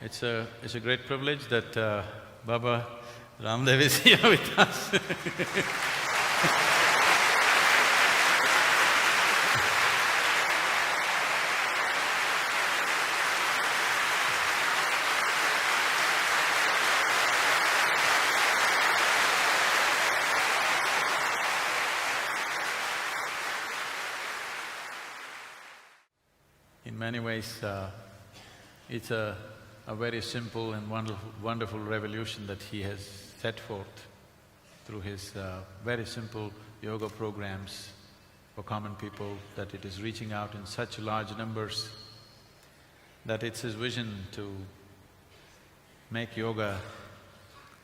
It's a great privilege that Baba Ramdev is here with us. In many ways, it's a very simple and wonderful revolution that he has set forth through his very simple yoga programs for common people, that it is reaching out in such large numbers, that it's his vision to make yoga,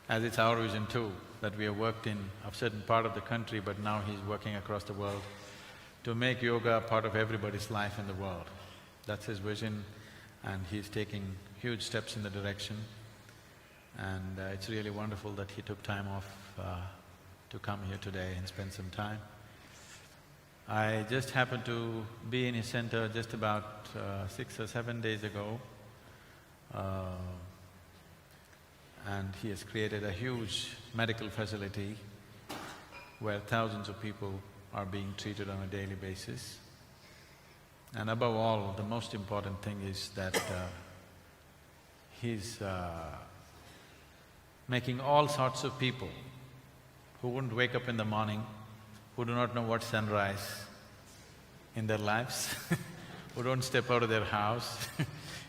as it's our vision too, that we have worked in a certain part of the country, but now he's working across the world, to make yoga part of everybody's life in the world. That's his vision, and he's taking huge steps in the direction, and it's really wonderful that he took time off to come here today and spend some time. I just happened to be in his center just about 6 or 7 days ago, and he has created a huge medical facility where thousands of people are being treated on a daily basis. And above all, the most important thing is that he's making all sorts of people who wouldn't wake up in the morning, who do not know what's sunrise in their lives, who don't step out of their house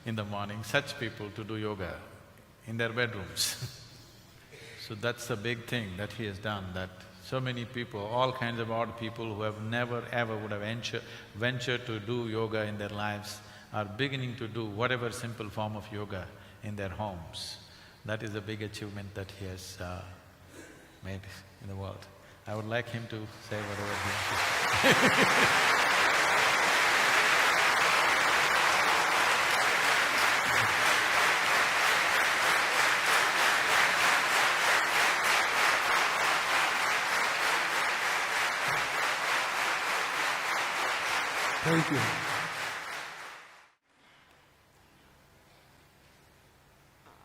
in the morning, such people to do yoga in their bedrooms. So that's a big thing that he has done, that so many people, all kinds of odd people who have never ever would have ventured to do yoga in their lives are beginning to do whatever simple form of yoga in their homes. That is a big achievement that he has made in the world. I would like him to say whatever he wants to say. Thank you.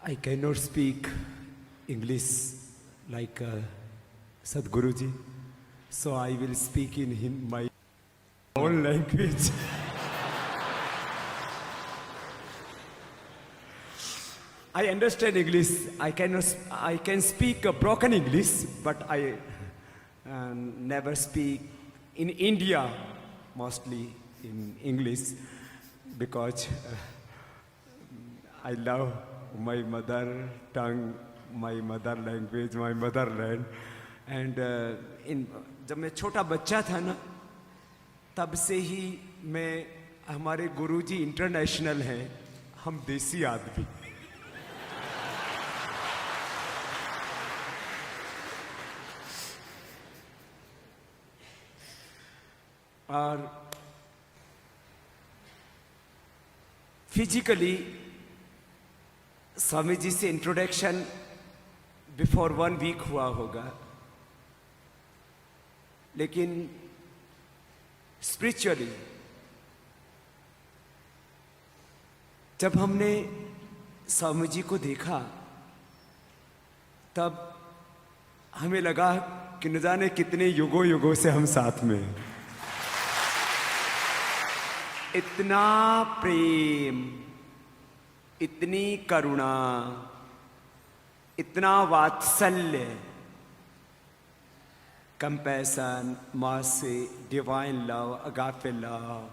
I cannot speak English like Sadhguruji, so I will speak in my own language. I understand English. I can speak a broken English, but I never speak in India, mostly in English, because I love my mother tongue, my mother language, my motherland. And जब मैं छोटा बच्चा था ना, तब से ही मैं हमारे गुरुजी इंटरनेशनल हैं, हम देसी आदमी। और फिजिकली स्वामी जी से इंट्रोडक्शन बिफोर 1 वीक हुआ होगा, लेकिन स्पिरिचुअली जब हमने स्वामी जी को देखा, तब हमें लगा कि न जाने कितने युगों युगों से हम साथ में हैं। इतना प्रेम, इतनी करुणा, इतना वात्सल्य, compassion, mercy, divine love, agape love.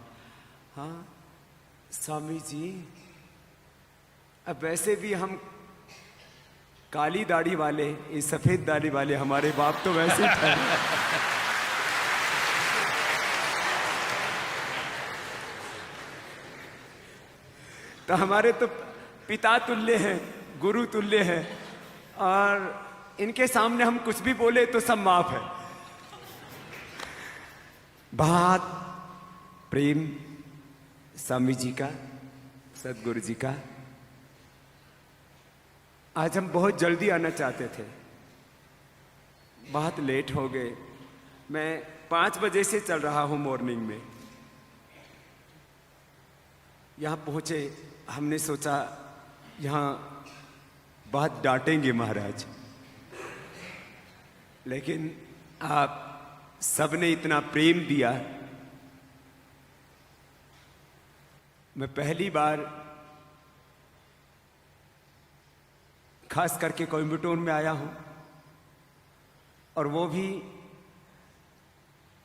हाँ स्वामी जी, अब वैसे भी हम काली दाढ़ी वाले, ये सफेद दाढ़ी वाले हमारे बाप तो वैसे थे। तो हमारे तो पिता तुल्य हैं, गुरु तुल्य हैं, और इनके सामने हम कुछ भी बोले तो सब माफ है। बहुत प्रेम स्वामी जी का, सदगुरु जी का। आज हम बहुत जल्दी आना चाहते थे, बहुत लेट हो गए। मैं 5 बजे से चल रहा हूं मॉर्निंग में। यहाँ पहुंचे, हमने सोचा यहाँ बहुत डांटेंगे महाराज, लेकिन आप सबने इतना प्रेम दिया। मैं पहली बार खास करके कोयम्बटूर में आया हूं, और वो भी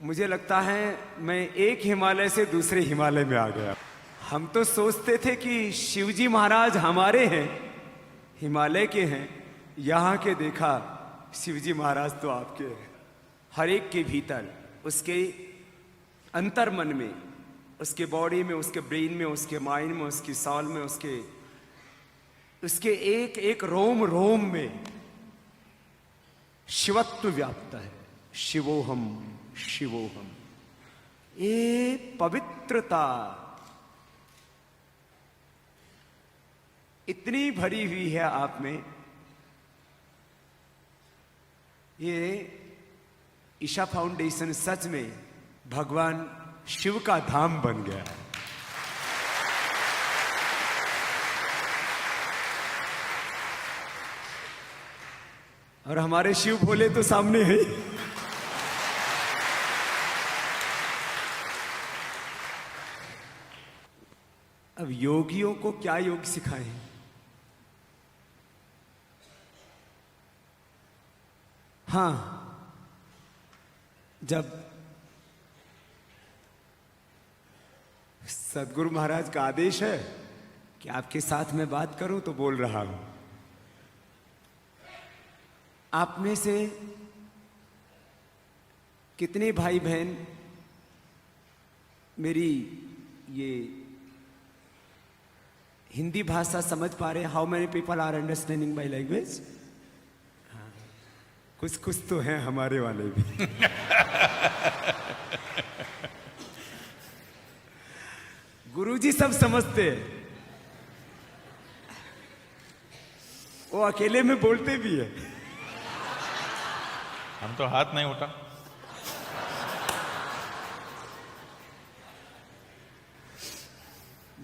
मुझे लगता है मैं एक हिमालय से दूसरे हिमालय में आ गया। हम तो सोचते थे कि शिवजी महाराज हमारे हैं, हिमालय के हैं, यहाँ के देखा शिवजी महाराज तो आपके हैं। हर एक के भीतर, उसके अंतर मन में, उसके बॉडी में, उसके ब्रेन में, उसके माइंड में, उसकी सॉल में, उसके एक एक रोम रोम में शिवत्व व्याप्त है। शिवोहम शिवोहम, ये पवित्रता इतनी भरी हुई है आप में। ये ईशा फाउंडेशन सच में भगवान शिव का धाम बन गया है। और हमारे शिव भोले तो सामने है। अब योगियों को क्या योग सिखाएं? हाँ, जब सदगुरु महाराज का आदेश है कि आपके साथ मैं बात करूं, तो बोल रहा हूं। आप में से कितने भाई बहन मेरी ये हिंदी भाषा समझ पा रहे? How many people are understanding my language? कुछ कुछ तो हैं हमारे वाले भी। गुरुजी सब समझते हैं, वो अकेले में बोलते भी है। हम तो हाथ नहीं उठा।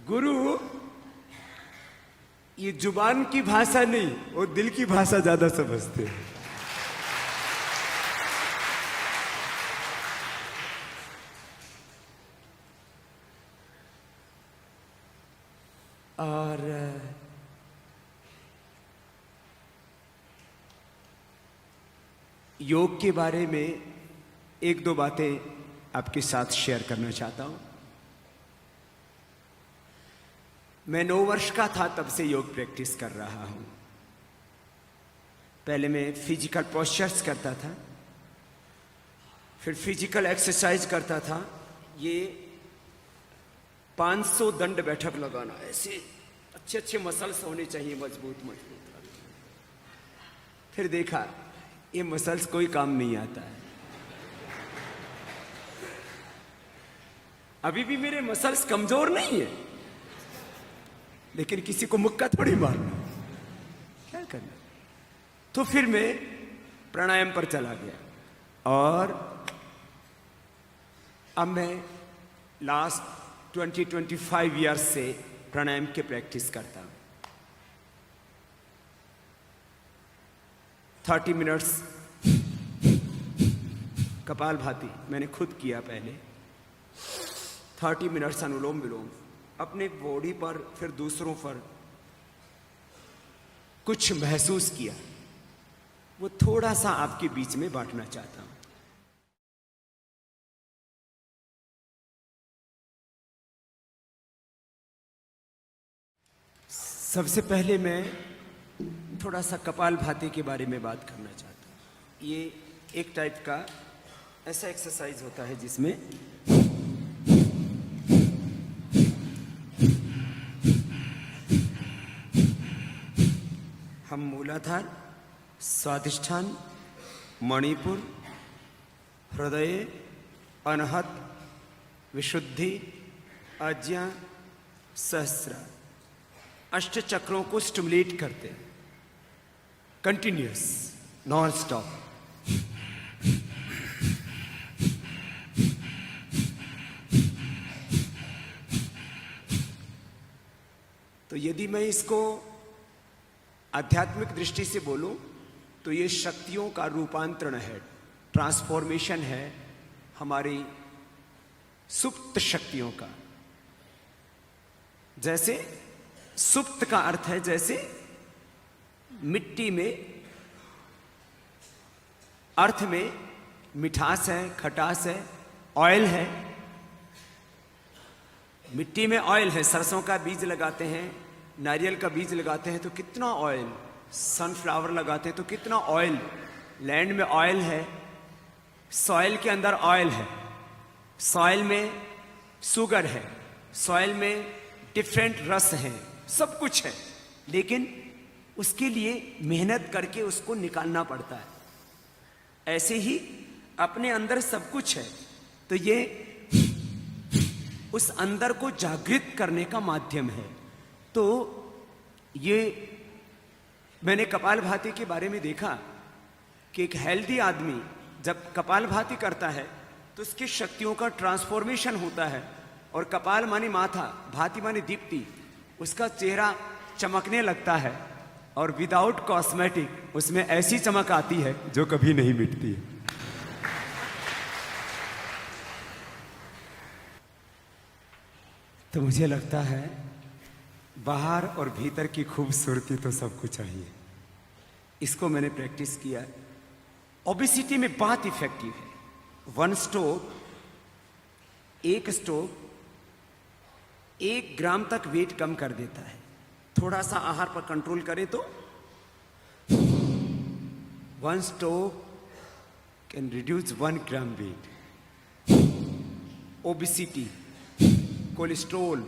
गुरु ये जुबान की भाषा नहीं, वो दिल की भाषा ज्यादा समझते हैं। और योग के बारे में एक दो बातें आपके साथ शेयर करना चाहता हूं। मैं 9 वर्ष का था तब से योग प्रैक्टिस कर रहा हूं। पहले मैं फिजिकल पोस्चर्स करता था, फिर फिजिकल एक्सरसाइज करता था। ये 500 दंड बैठक लगाना, ऐसे अच्छे अच्छे मसल्स होने चाहिए, मजबूत मजबूत। फिर देखा ये मसल्स कोई काम नहीं आता है। अभी भी मेरे मसल्स कमजोर नहीं है, लेकिन किसी को मुक्का थोड़ी मारना, क्या करना। तो फिर मैं प्राणायाम पर चला गया, और अब मैं लास्ट 20-25 ईयर्स से प्राणायाम की प्रैक्टिस करता हूं। 30 मिनट्स कपालभाति मैंने खुद किया पहले। 30 मिनट्स अनुलोम विलोम अपने बॉडी पर, फिर दूसरों पर कुछ महसूस किया, वो थोड़ा सा आपके बीच में बांटना चाहता हूं। सबसे पहले मैं थोड़ा सा कपालभाति के बारे में बात करना चाहता हूं। ये एक टाइप का ऐसा एक्सरसाइज होता है जिसमें हम मूलाधार, स्वाधिष्ठान, मणिपुर, हृदय, अनहत, विशुद्धि, आज्ञा, सहस्रा, अष्ट चक्रों को स्टिमुलेट करते हैं, कंटिन्यूअस, नॉन स्टॉप। तो यदि मैं इसको आध्यात्मिक दृष्टि से बोलूं तो ये शक्तियों का रूपांतरण है, ट्रांसफॉर्मेशन है हमारी सुप्त शक्तियों का। जैसे सुप्त का अर्थ है जैसे मिट्टी में, अर्थ में मिठास है, खटास है, ऑयल है। मिट्टी में ऑयल है, सरसों का बीज लगाते हैं, नारियल का बीज लगाते हैं तो कितना ऑयल, सनफ्लावर लगाते हैं तो कितना ऑयल, लैंड में ऑयल है, सॉइल के अंदर ऑयल है, सॉइल में शुगर है, सॉइल में डिफरेंट रस है, सब कुछ है, लेकिन उसके लिए मेहनत करके उसको निकालना पड़ता है। ऐसे ही अपने अंदर सब कुछ है, तो ये उस अंदर को जागृत करने का माध्यम है। तो ये मैंने कपालभाति के बारे में देखा कि एक हेल्दी आदमी जब कपालभाति करता है तो उसकी शक्तियों का ट्रांसफॉर्मेशन होता है, और कपाल माने माथा, भाति माने दीप्ति, उसका चेहरा चमकने लगता है, और विदाउट कॉस्मेटिक उसमें ऐसी चमक आती है जो कभी नहीं मिटती है। तो मुझे लगता है बाहर और भीतर की खूबसूरती तो सबको चाहिए। इसको मैंने प्रैक्टिस किया। ओबेसिटी में बहुत इफेक्टिव है। वन स्टोव, एक स्टोव 1 ग्राम तक वेट कम कर देता है। थोड़ा सा आहार पर कंट्रोल करें तो one stove can reduce 1 gram weight. Obesity, cholesterol,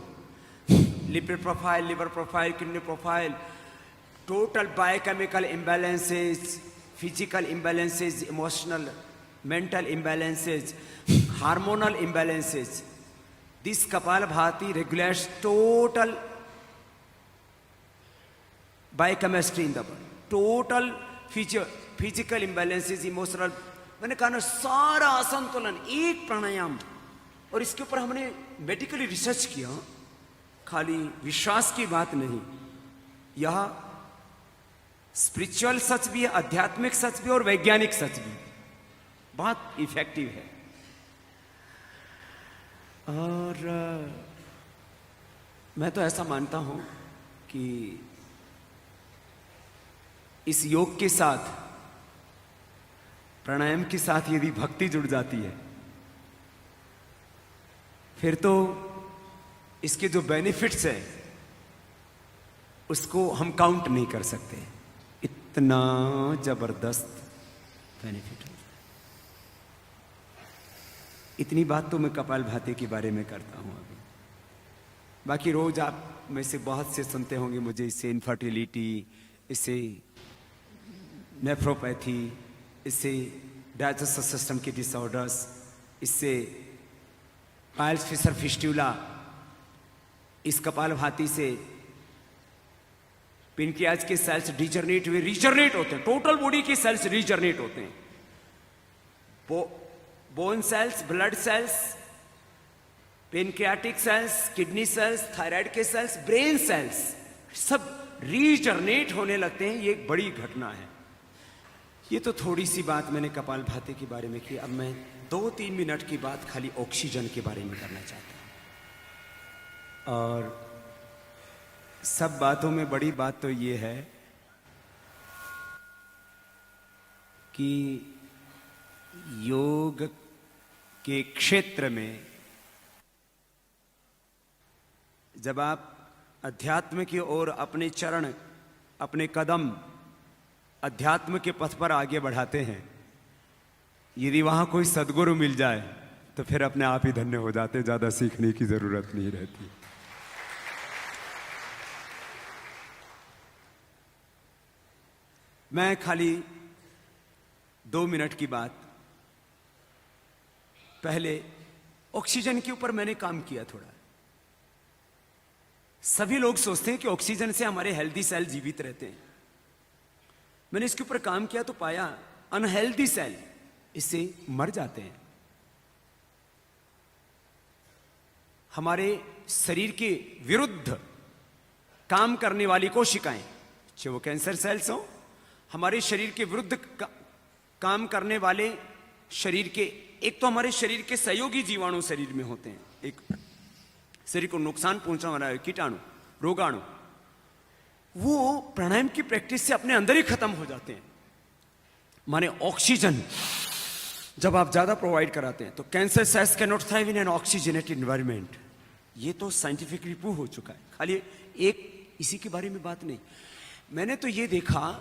lipid profile, liver profile, kidney profile, total biochemical imbalances, physical imbalances, emotional, mental imbalances, hormonal imbalances. This Kapalabhati regulates total biochemistry in the body, total physical imbalances, emotional, मैंने कहा ना सारा असंतुलन एक प्राणायाम। और इसके ऊपर हमने मेडिकली रिसर्च किया, खाली विश्वास की बात नहीं, यह स्पिरिचुअल सच भी है, आध्यात्मिक सच भी और वैज्ञानिक सच भी, बहुत इफेक्टिव है। और मैं तो ऐसा मानता हूं कि इस योग के साथ, प्राणायाम के साथ यदि भक्ति जुड़ जाती है फिर तो इसके जो बेनिफिट्स हैं उसको हम काउंट नहीं कर सकते। इतना जबरदस्त बेनिफिट है। इतनी बात तो मैं कपालभाति के बारे में करता हूं अभी। बाकी रोज आप में से बहुत से सुनते होंगे मुझे इससे इनफर्टिलिटी, इससे नेफ्रोपैथी, इससे डाइजेस्टिव सिस्टम के डिसऑर्डर्स, इससे पाइल्स फिशर फिस्टुला, इस कपालभाति से पेनक्रियाज के सेल्स डिजनरेट हुए, रीजनरेट होते हैं, टोटल बॉडी के सेल्स रीजनरेट होते हैं। Bone cells, blood cells, pancreatic cells, kidney cells, thyroid के सेल्स, ब्रेन सेल्स सब रीजनरेट होने लगते हैं। ये एक बड़ी घटना है। ये तो थोड़ी सी बात मैंने कपालभाति के बारे में की। अब मैं 2-3 मिनट की बात खाली ऑक्सीजन के बारे में करना चाहता हूं। और सब बातों में बड़ी बात तो ये है कि योग के क्षेत्र में जब आप अध्यात्म की ओर अपने चरण, अपने कदम अध्यात्म के पथ पर आगे बढ़ाते हैं, यदि वहां कोई सद्गुरु मिल जाए तो फिर अपने आप ही धन्य हो जाते, ज्यादा सीखने की जरूरत नहीं रहती। मैं खाली 2 मिनट की बात, पहले ऑक्सीजन के ऊपर मैंने काम किया थोड़ा। सभी लोग सोचते हैं कि ऑक्सीजन से हमारे हेल्दी सेल जीवित रहते हैं। मैंने इसके ऊपर काम किया तो पाया अनहेल्दी सेल इससे मर जाते हैं। हमारे शरीर के विरुद्ध काम करने वाली कोशिकाएं, चाहे वो कैंसर सेल्स हो, हमारे शरीर के विरुद्ध काम करने वाले शरीर के, एक तो हमारे शरीर के सहयोगी जीवाणु शरीर में होते हैं, एक शरीर को नुकसान पहुंचाने वाला कीटाणु, रोगाणु, वो प्राणायाम की प्रैक्टिस से अपने अंदर ही खत्म हो जाते हैं। माने ऑक्सीजन जब आप ज्यादा प्रोवाइड कराते हैं तो cancer cells can not thrive in an oxygenated environment. ये तो साइंटिफिकली प्रूव हो चुका है, खाली एक इसी के बारे में बात नहीं। मैंने तो ये देखा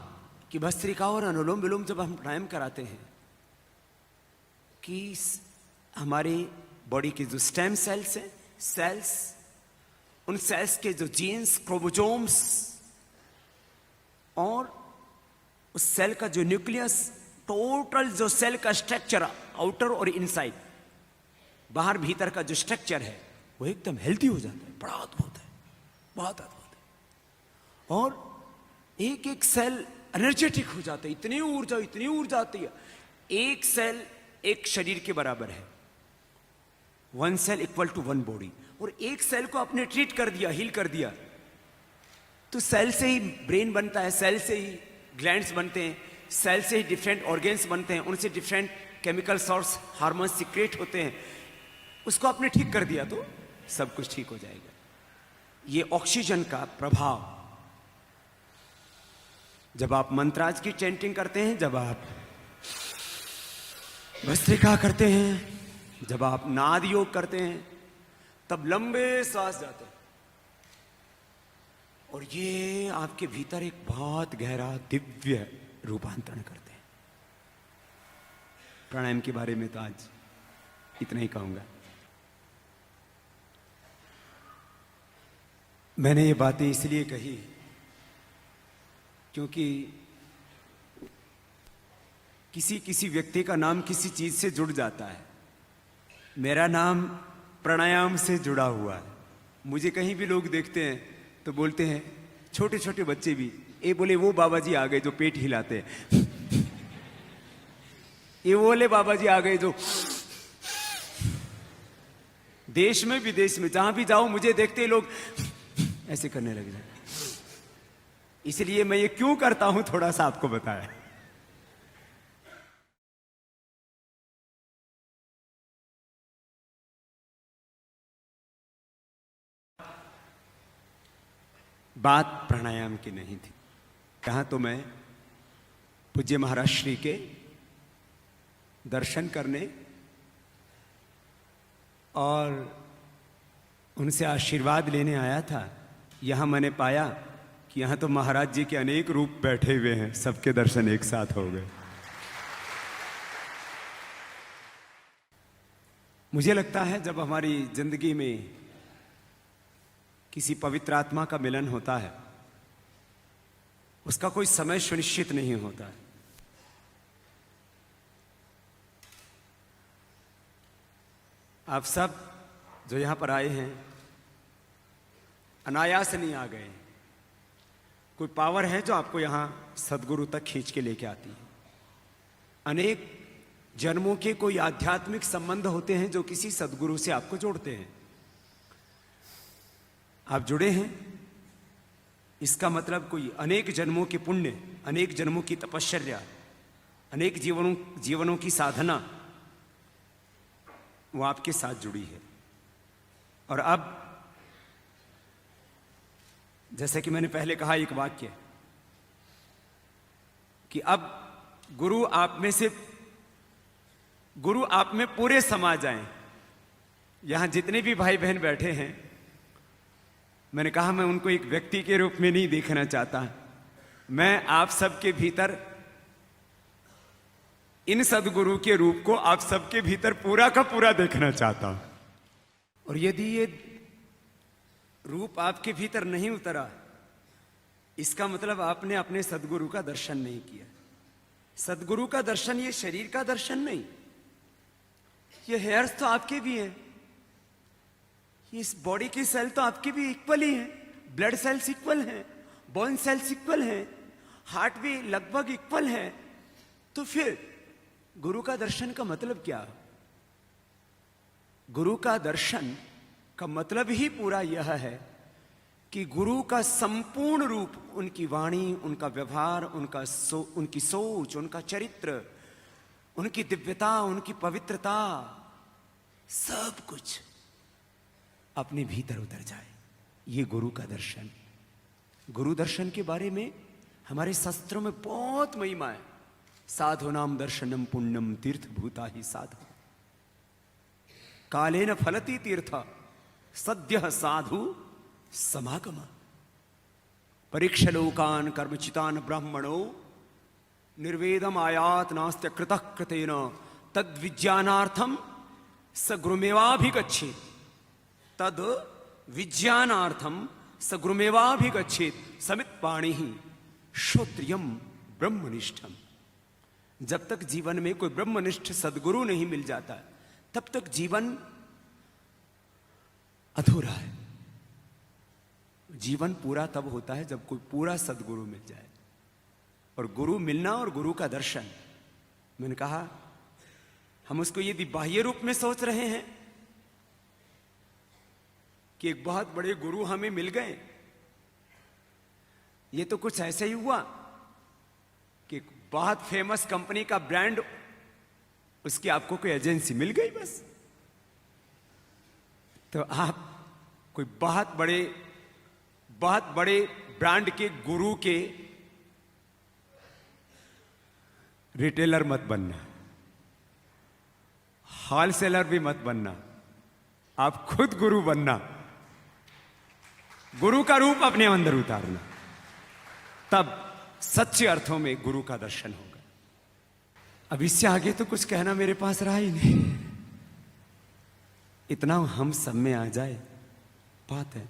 कि भस्त्रिका और अनुलोम विलोम जब हम प्राणायाम कराते हैं कि हमारे बॉडी के जो स्टेम सेल्स हैं, सेल्स, उन सेल्स के जो जीन्स, क्रोमोसोम्स और उस सेल का जो न्यूक्लियस, टोटल जो सेल का स्ट्रक्चर आउटर और इनसाइड, बाहर भीतर का जो स्ट्रक्चर है वो एकदम हेल्थी हो जाता है। बड़ा अद्भुत है, बहुत अद्भुत है। और एक एक सेल एनर्जेटिक हो जाता है, इतनी ऊर्जा आती है। एक सेल एक शरीर के बराबर है, 1 सेल इक्वल टू 1 बॉडी। और एक सेल को आपने ट्रीट कर दिया, हील कर दिया, तो सेल से ही ब्रेन बनता है, सेल से ही ग्लैंड्स बनते हैं, सेल से ही डिफरेंट ऑर्गेन्स बनते हैं, उनसे different chemical source, hormone secrete होते हैं। उसको आपने ठीक कर दिया तो सब कुछ ठीक हो जाएगा। ये ऑक्सीजन का प्रभाव, जब आप मंत्राज की चैंटिंग करते हैं, जब आप भस्त्रिका करते हैं, जब आप नाद योग करते हैं, तब लंबे सांस जाते हैं और ये आपके भीतर एक बहुत गहरा दिव्य रूपांतरण करते हैं। प्राणायाम के बारे में तो आज इतना ही कहूंगा। मैंने ये बातें इसलिए कही क्योंकि किसी व्यक्ति का नाम किसी चीज से जुड़ जाता है। मेरा नाम प्राणायाम से जुड़ा हुआ है। मुझे कहीं भी लोग देखते हैं तो बोलते हैं, छोटे छोटे बच्चे भी, ये बोले वो बाबा जी आ गए जो पेट हिलाते हैं, ये बोले बाबा जी आ गए जो। देश में विदेश में जहां भी जाओ मुझे देखते ही लोग ऐसे करने लग जाए। इसलिए मैं ये क्यों करता हूं थोड़ा सा आपको बताया। बात प्राणायाम की नहीं थी। कहा तो मैं पूज्य महाराज श्री के दर्शन करने और उनसे आशीर्वाद लेने आया था। यहां मैंने पाया कि यहां तो महाराज जी के अनेक रूप बैठे हुए हैं, सबके दर्शन एक साथ हो गए। मुझे लगता है जब हमारी जिंदगी में किसी पवित्र आत्मा का मिलन होता है, उसका कोई समय सुनिश्चित नहीं होता है। आप सब जो यहां पर आए हैं अनायास नहीं आ गए। कोई पावर है जो आपको यहां सदगुरु तक खींच के लेके आती है। अनेक जन्मों के कोई आध्यात्मिक संबंध होते हैं जो किसी सदगुरु से आपको जोड़ते हैं। आप जुड़े हैं, इसका मतलब कोई अनेक जन्मों के पुण्य, अनेक जन्मों की तपश्चर्या, अनेक जीवनों की साधना वो आपके साथ जुड़ी है। और अब जैसे कि मैंने पहले कहा एक वाक्य कि अब गुरु आप में पूरे समा जाएं। यहां जितने भी भाई बहन बैठे हैं, मैंने कहा मैं उनको एक व्यक्ति के रूप में नहीं देखना चाहता। मैं आप सबके भीतर इन सदगुरु के रूप को आप सबके भीतर पूरा का पूरा देखना चाहता हूं। और यदि ये रूप आपके भीतर नहीं उतरा, इसका मतलब आपने अपने सदगुरु का दर्शन नहीं किया। सदगुरु का दर्शन ये शरीर का दर्शन नहीं, ये हेयर्स तो आपके भी हैं, इस बॉडी की सेल तो आपके भी इक्वल ही हैं, ब्लड सेल्स इक्वल हैं, बोन सेल्स इक्वल हैं, हार्ट भी लगभग इक्वल है। तो फिर गुरु का दर्शन का मतलब क्या? गुरु का दर्शन का मतलब ही पूरा यह है कि गुरु का संपूर्ण रूप, उनकी वाणी, उनका व्यवहार, उनकी सोच, उनका चरित्र, उनकी दिव्यता, उनकी पवित्रता, सब कुछ अपने भीतर उतर जाए। ये गुरु का दर्शन। गुरु दर्शन के बारे में हमारे शास्त्रों में बहुत महिमा है। साधु नाम दर्शनम पुण्यम तीर्थ भूता ही साधु, कालेन फलति तीर्थ सद्य साधु समागम, परीक्ष लोकान कर्मचितान ब्राह्मणो निर्वेदम आयात नास्त्य कृतः कृतेन तद विज्ञानार्थम स गुरुमेवाभिगच्छेत्, तद विज्ञानार्थम स गुरुमेवाभिगच्छेत् समित पाणि श्रोत्रियम ब्रह्मनिष्ठम। जब तक जीवन में कोई ब्रह्मनिष्ठ सदगुरु नहीं मिल जाता तब तक जीवन अधूरा है। जीवन पूरा तब होता है जब कोई पूरा सदगुरु मिल जाए। और गुरु मिलना और गुरु का दर्शन, मैंने कहा हम उसको यदि बाह्य रूप में सोच रहे हैं कि एक बहुत बड़े गुरु हमें मिल गए, ये तो कुछ ऐसे ही हुआ कि बहुत फेमस कंपनी का ब्रांड, उसकी आपको कोई एजेंसी मिल गई बस, तो आप कोई बहुत बड़े ब्रांड के गुरु के रिटेलर मत बनना, होलसेलर भी मत बनना, आप खुद गुरु बनना, गुरु का रूप अपने अंदर उतारना, तब सच्चे अर्थों में गुरु का दर्शन होगा। अब इससे आगे तो कुछ कहना मेरे पास रहा ही नहीं। इतना हम सब में आ जाए बात है।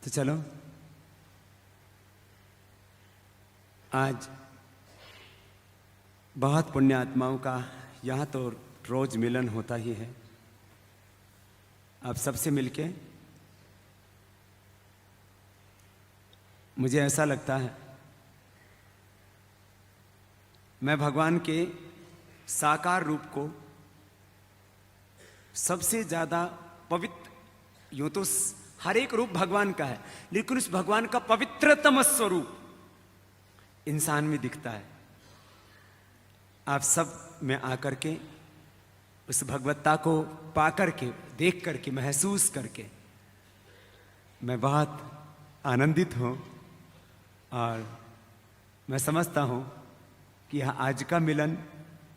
तो चलो आज बहुत पुण्य आत्माओं का यहां तो रोज मिलन होता ही है। आप सबसे मिलके मुझे ऐसा लगता है मैं भगवान के साकार रूप को सबसे ज्यादा पवित्र, यूं तो हर एक रूप भगवान का है, लेकिन उस भगवान का पवित्रतम स्वरूप इंसान में दिखता है। आप सब में आकर के उस भगवत्ता को पा करके, देख करके, महसूस करके मैं बहुत आनंदित हूं। और मैं समझता हूं कि यह आज का मिलन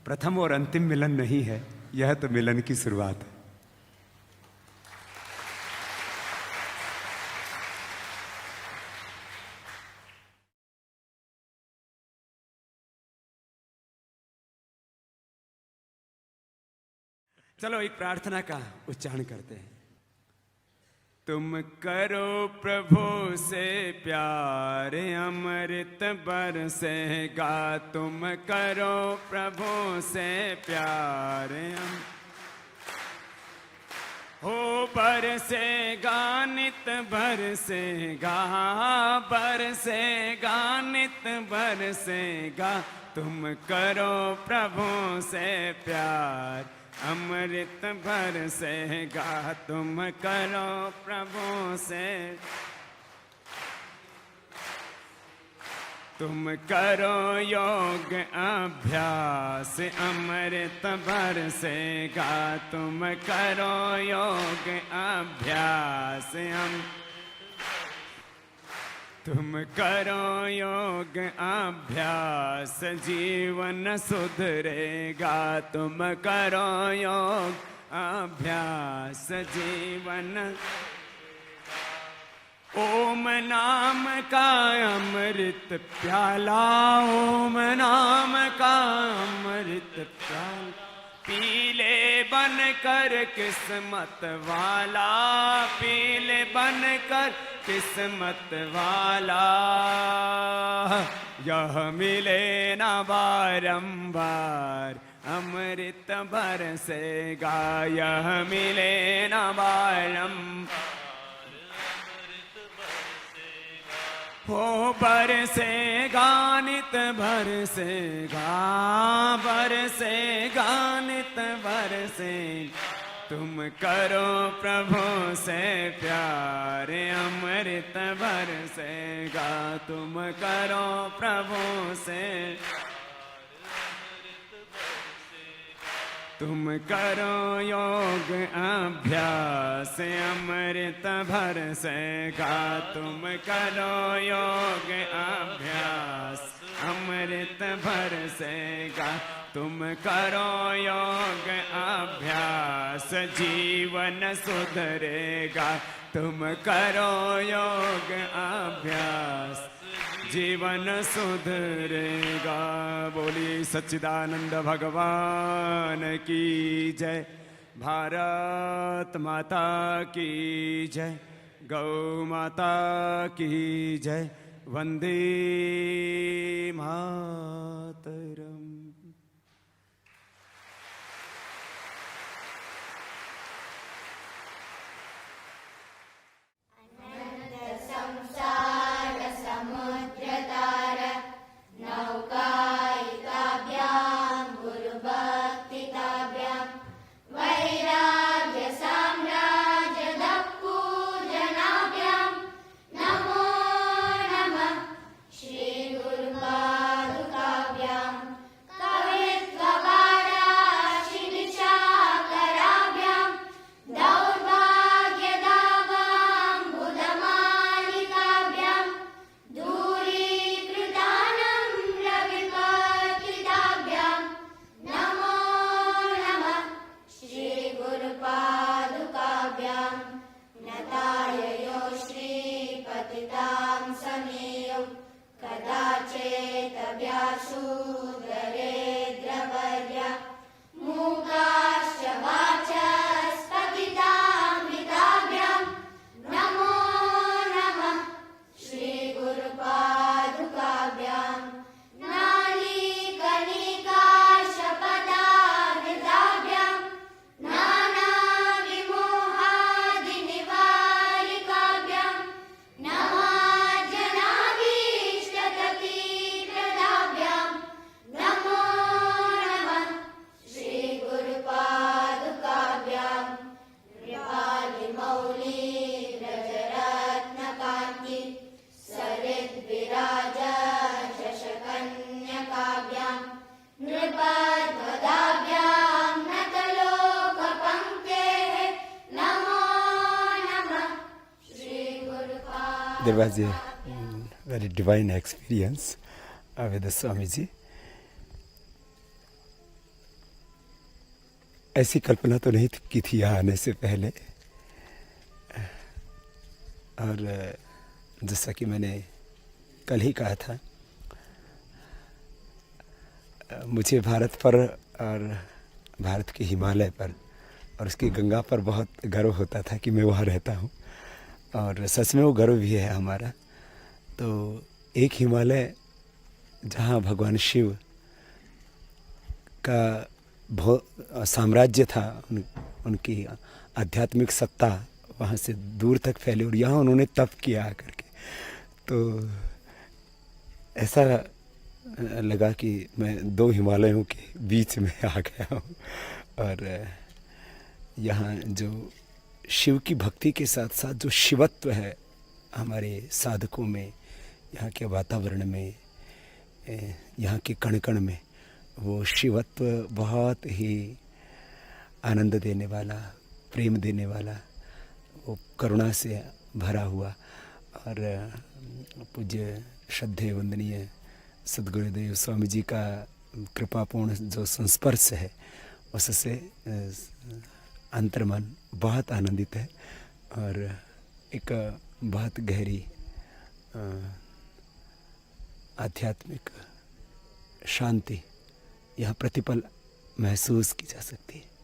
प्रथम और अंतिम मिलन नहीं है, यह तो मिलन की शुरुआत है। चलो एक प्रार्थना का उच्चारण करते हैं। तुम करो प्रभु से प्यार, अमृत बरसेगा। तुम करो प्रभु से प्यार, हो बरसेगा नित बरसेगा, बरसेगा नित बरसेगा। तुम करो प्रभु से प्यार, अमृत बरसेगा। तुम करो प्रभु से, तुम करो योग अभ्यास, अमृत बरसेगा। तुम करो योग अभ्यास, तुम करो योग अभ्यास, जीवन सुधरेगा। तुम करो योग अभ्यास, जीवन। ओम नाम का अमृत प्याला, ओम नाम का अमृत प्याला, पीले बन कर किस्मत वाला, पीले बन कर किस्मत वाला। यह मिले ना बारंबार, अमृत बरसेगा। यह मिले ना बारंबार, हो बरसेगा नित बरसेगा, बरसेगा नित बरसेगा। तुम करो प्रभु से प्यार अमृत बरसेगा, तुम करो प्रभु से, तुम करो योग अभ्यास अमृत बरसेगा, तुम करो योग अभ्यास अमृत बरसेगा, तुम करो योग अभ्यास जीवन सुधरेगा, तुम करो योग अभ्यास जीवन सुधरेगा। बोलिए सच्चिदानंद भगवान की जय, भारत माता की जय, गौ माता की जय, Vande Mataram. There was a very divine experience with the Swamiji. ऐसी कल्पना तो नहीं की थी यहाँ आने से पहले, और जैसा कि मैंने कल ही कहा था, मुझे भारत पर और भारत के हिमालय पर और उसकी गंगा पर बहुत गर्व होता था कि मैं वहाँ रहता हूँ, और सच में वो गर्व भी है हमारा। तो एक हिमालय जहाँ भगवान शिव का साम्राज्य था, उनकी आध्यात्मिक सत्ता वहाँ से दूर तक फैली, और यहाँ उन्होंने तप किया आकर के। तो ऐसा लगा कि मैं दो हिमालयों के बीच में आ गया हूँ, और यहाँ जो शिव की भक्ति के साथ साथ जो शिवत्व है हमारे साधकों में, यहाँ के वातावरण में, यहाँ के कण कण में, वो शिवत्व बहुत ही आनंद देने वाला, प्रेम देने वाला, वो करुणा से भरा हुआ। और पूज्य श्रद्धेय वंदनीय सद्गुरुदेव स्वामी जी का कृपापूर्ण जो संस्पर्श है, उससे अंतर्मन बहुत आनंदित है, और एक बहुत गहरी आध्यात्मिक शांति यहाँ प्रतिपल महसूस की जा सकती है।